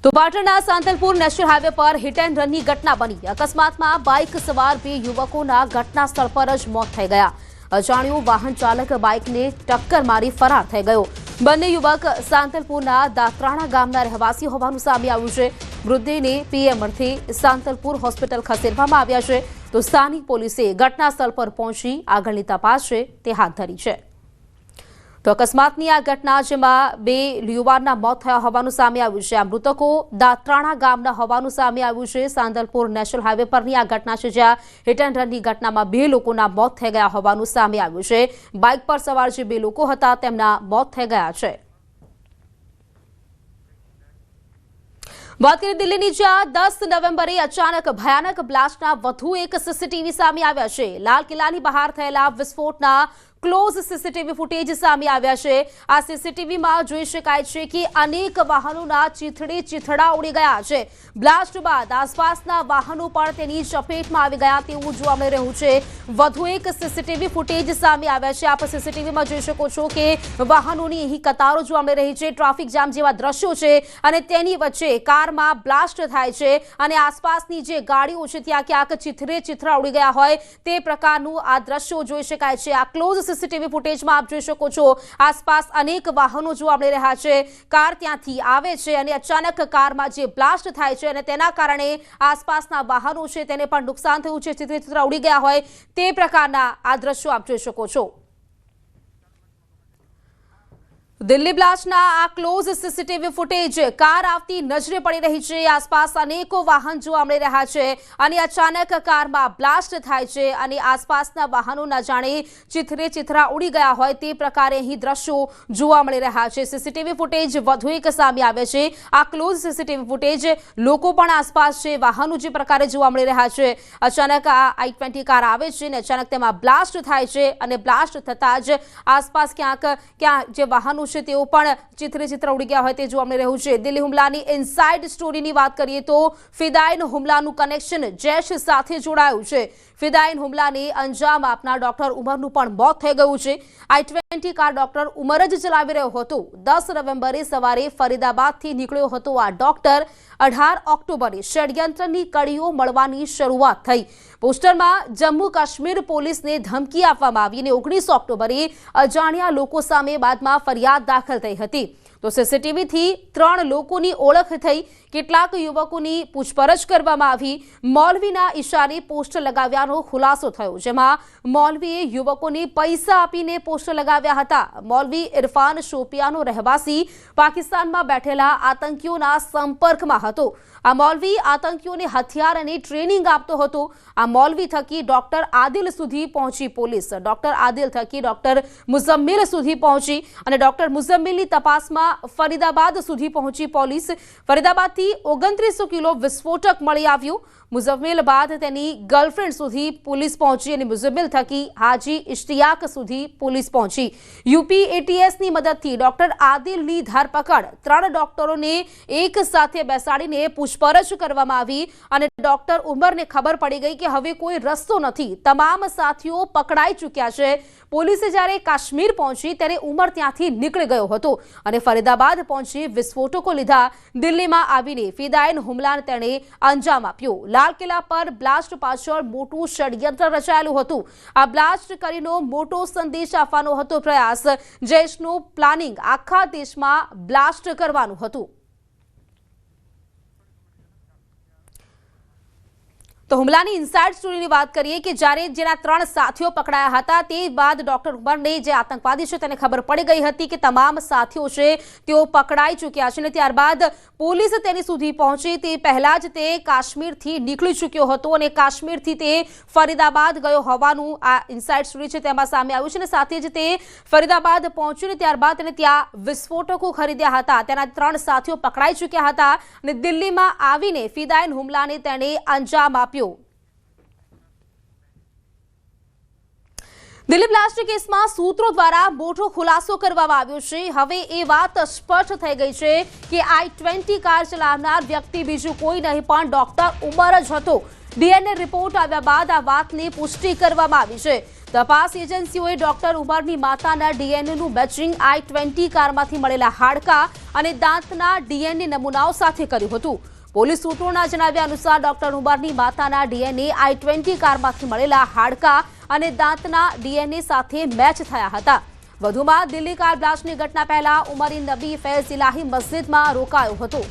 તો પાટણના Santalpur national highway પર હિટ એન્ડ રનની ઘટના બની। અકસ્માતમાં બાઇક સવાર બે યુવકોના ઘટના સ્થળ પર જ મોત થઈ ગયા। અજાણ્યો વાહન ચાલક બાઇકને ટક્કર મારી ફરાર થઈ ગયો। બંને યુવક સાંતલપુરના દાત્રાણા ગામના રહેવાસી હોવાનું સામે આવ્યું છે। મૃતદેહને પીએમથી સાંતલપુર હોસ્પિટલ ખસેડવામાં આવ્યા છે। તો સ્થાનિક પોલીસે ઘટના સ્થળ પર પહોંચી આગળની તપાસ છે તે હાથ ધરી છે। તો અકસ્માતની આ ઘટના જેમાં બે યુવાનના મોત થયા હોવાનું સામે આવ્યું છે। આ મૃતકો દાત્રાણા ગામના હોવાનું સામે આવ્યું છે। સાંતલપુર નેશનલ હાઈવે પરની આ ઘટના છે જ્યાં હિટ એન્ડ રનની ઘટનામાં બે લોકોના મોત થઈ ગયા હોવાનું સામે આવ્યું છે। બાઇક પર સવાર જે બે લોકો હતા તેમના મોત થઈ ગયા છે। વાત કરીએ દિલ્હીની જ્યાં 10 નવેમ્બરે અચાનક ભયાનક બ્લાસ્ટના વધુ એક સીસીટીવી સામે આવ્યા છે। લાલ કિલ્લાની બહાર થયેલા વિસ્ફોટના ક્લોઝ સીસીટીવી ફૂટેજ સામે આવ્યા છે। આ સીસીટીવીમાં જોઈ શકાય છે કે અનેક વાહનોના ચીથડા ઉડી ગયા છે। બ્લાસ્ટ બાદ આસપાસના વાહનો પણ તેની ચપેટમાં આવી ગયા તેવું જોવા મળી રહ્યું છે। વધુ એક સીસીટીવી ફૂટેજ સામે આવ્યા છે। આપ સીસીટીવીમાં જોઈ શકો છો કે વાહનોની અહીં કતારો જોવા મળી રહી છે। ટ્રાફિક જામ જેવા દ્રશ્યો છે અને તેની વચ્ચે કારમાં બ્લાસ્ટ થાય છે અને આસપાસની જે ગાડીઓ છે ત્યાં ક્યાંક ચીથડા ઉડી ગયા હોય તે પ્રકારનું આ દ્રશ્યો જોઈ શકાય છે। આ ક્લોઝ સીસીટીવી ફૂટેજમાં આપ જોઈ શકો છો આસપાસ અનેક વાહનો જોવા મળી રહ્યા છે। કાર ત્યાંથી આવે છે અને અચાનક કારમાં જે બ્લાસ્ટ થાય છે અને તેના કારણે આસપાસના વાહનો છે તેને પણ નુકસાન થયું છે। ચીથડા ઉડી ગયા હોય તે પ્રકારના આ દ્રશ્યો આપ જોઈ શકો છો। દિલ્હી બ્લાસ્ટના આ ક્લોઝ સીસીટીવી ફૂટેજ કાર આવતી નજરે પડી રહી છે। આસપાસ અનેકો વાહન જોવા મળી રહ્યા છે અને અચાનક કારમાં બ્લાસ્ટ થાય છે અને આસપાસના વાહનો ન જાણે ચીથડા ઉડી ગયા હોય તે પ્રકારે અહીં દ્રશ્યો જોવા મળી રહ્યા છે। સીસીટીવી ફૂટેજ વધુ એક સામે આવે છે। આ ક્લોઝ સીસીટીવી ફૂટેજ લોકો પણ આસપાસ છે વાહનો જે પ્રકારે જોવા મળી રહ્યા છે। અચાનક આ i20 કાર આવે છે અને અચાનક તેમાં બ્લાસ્ટ થાય છે અને બ્લાસ્ટ થતાં જ આસપાસ ક્યાં જે વાહનો તેઓ પણ ચીથડા ઉડી ગયા હોય તે જોવા મળી રહ્યું છે। દિલ્હી હુમલાની ઇનસાઇડ સ્ટોરીની વાત કરીએ તો ફિદાયન હુમલાનું કનેક્શન જૈશ સાથે જોડાયું છે। ફિદાયન હુમલાને અંજામ આપનાર ડોક્ટર ઉમરનું પણ મોત થઈ ગયું છે। i20 કાર ડોક્ટર ઉમર જ ચલાવી રહ્યો હતો। 10 નવેમ્બરે સવારે ફરીદાબાદથી નીકળ્યો હતો આ ડોક્ટર। 18 ઓક્ટોબરે ષડયંત્રની કડીઓ મળવાની શરૂઆત થઈ। પોસ્ટરમાં જમ્મુ કાશ્મીર પોલીસને ધમકી આપવામાં આવી અને 19 ઓક્ટોબરે અજાણ્યા લોકો સામે બાદમાં ફરિયાદ દાખલ થઈ હતી। તો સીસીટીવીથી 3 લોકોની ઓળખ થઈ। કેટલાક યુવકોની પૂછપરછ કરવામાં આવી। મૌલવીના ઇશારે પોસ્ટર લગાવ્યાનો ખુલાસો થયો જેમાં મૌલવીએ યુવકોને પૈસા આપીને પોસ્ટર લગાવ્યા હતા। મૌલવી ઇરફાન શોપિયાનો રહેવાસી પાકિસ્તાનમાં બેઠેલા આતંકીઓના સંપર્કમાં હતો। આ મૌલવી આતંકીઓને હથિયાર અને ટ્રેનિંગ આપતો હતો। આ મૌલવી થકી ડોક્ટર આદિલ સુધી પહોંચી પોલીસ। ડોક્ટર આદિલ થકી ડોક્ટર મુઝમ્મિલ સુધી પહોંચી અને ડોક્ટર મુઝમ્મિલની તપાસમાં ફરીદાબાદ સુધી પહોંચી પોલીસ। ફરીદાબાદથી 2900 કિલો વિસ્ફોટક મળી આવ્યું। મુઝમ્મિલ બાદ તેની ગર્લફ્રેન્ડ સુધી પોલીસ પહોંચી અને મુઝમ્મિલ થકી હાજી ઇશ્તિયાક સુધી પોલીસ પહોંચી। યુપી એટીએસની મદદથી ડોક્ટર આદિલની ધરપકડ 3 ડોક્ટરોને એક સાથે બેસાડીને પૂછપરછ કરવામાં આવી અને ડોક્ટર ઉમરને ખબર પડી ગઈ કે હવે કોઈ રસ્તો નથી। તમામ સાથીઓ પકડાઈ ચૂક્યા છે। પોલીસે જ્યારે કાશ્મીર પહોંચી ત્યારે ઉમર ત્યાંથી નીકળી ગયો હતો અને ફરીદાબાદ પહોંચી વિસ્ફોટકો લીધા। દિલ્હીમાં આવીને ફિદાયન હુમલાને તેણે અંજામ આપ્યો। લાલ કિલ્લા પર બ્લાસ્ટ પાછળ મોટું ષડયંત્ર રચાયેલું હતું। આ બ્લાસ્ટ કરીને મોટો સંદેશ આપવાનો હતો પ્રયાસ। જૈશનું પ્લાનિંગ આખા દેશમાં બ્લાસ્ટ કરવાનું હતું। તો હુમલાની ઇનસાઇડ સ્ટોરીની વાત કરીએ કે જ્યારે જેના 3 સાથીઓ પકડાયા હતા તે બાદ ડોક્ટર ઉમરને જે આતંકવાદી છે તેને ખબર પડી ગઈ હતી કે તમામ સાથીઓ છે તેઓ પકડાઈ ચૂક્યા છે અને ત્યારબાદ પોલીસ તેની સુધી પહોંચી તે પહેલા જ તે કાશ્મીરથી નીકળી ચૂક્યો હતો અને કાશ્મીરથી તે ફરીદાબાદ ગયો હોવાનું આ ઇનસાઇડ સ્ટોરી છે તેમાં સામે આવ્યું છે અને સાથે જ તે ફરીદાબાદ પહોંચ્યો ત્યારબાદ તેને ત્યાં વિસ્ફોટકો ખરીદ્યા હતા। તેના 3 સાથીઓ પકડાઈ ચૂક્યા હતા અને દિલ્હીમાં આવીને ફિદાયન હુમલાને તેણે અંજામ આપ્યો। દિલ્હી બ્લાસ્ટ કેસમાં સૂત્રો દ્વારા મોટો ખુલાસો કરવામાં આવ્યો છે। હવે એ વાત સ્પષ્ટ થઈ ગઈ છે કે i20 કાર ચલાવનાર વ્યક્તિ બીજું કોઈ નહીં પણ ડોક્ટર ઉમર જ હતો। ડીએનએ રિપોર્ટ આવ્યા બાદ આ વાતની પુષ્ટિ કરવામાં આવી છે। તપાસ એજન્સીઓએ ડોક્ટર ઉમરની માતાના ડીએનએનું મેચિંગ i20 કારમાંથી મળેલા હાડકાં અને દાંતના ડીએનએ નમૂનાઓ સાથે કર્યું હતું. પોલીસ સૂત્રોના જણાવ્યા અનુસાર ડોક્ટર ઉમરની માતાના ડીએનએ i20 કારમાંથી મળેલા હાડકાં અને દાંતના ડીએનએ સાથે મેચ થયા હતા. વધુમાં દિલ્હી કાર બ્લાસ્ટની ઘટના પહેલા ઉમર નબી ફૈઝ ઇલાહી મસ્જિદમાં રોકાયો હતો.